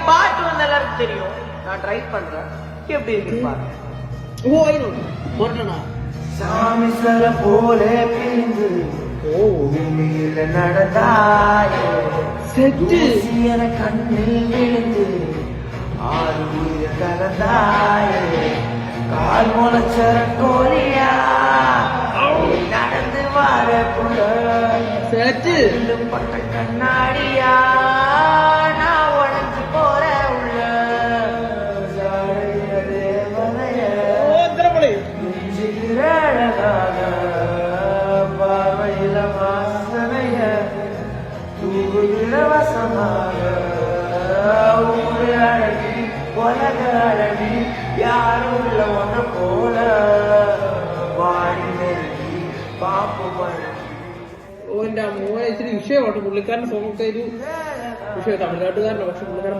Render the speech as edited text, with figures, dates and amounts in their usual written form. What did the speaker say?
பாட்டு வந்து எல்லாருக்கும் தெரியும். நான் ட்ரை பண்றேன். எப்படி இருக்கு பாருங்க. ஓ போட்டனா சாமி சல போல பிரிந்து பூமியில நடந்தாயே செட்டு சீர கண்ணில் விழுந்து ஆறு உயிர் கலந்தாயே கால் முளைச்சர கோழியா நடந்து வார புள்ள செட்டு பட்ட கண்ணாடியா நான் உடஞ்சு போற உள்ள அழகாக பார்வையில வாசனைய இலவசமாக ஊரு அழகி உலக அழகி யாரும் இல்ல ஒன்ன போல വാടി നരുകി പാപ്പു പഴകി ഓന്റെ മോനെ ഇച്ചിരി വിഷയമായിട്ട് പുള്ളിക്കാരൻ്റെ സോങ്ങൊക്കെ ഒരു വിഷയം തമിഴ്നാട്ടുകാരൻ്റെ പക്ഷെ പുള്ളിക്കാരൻ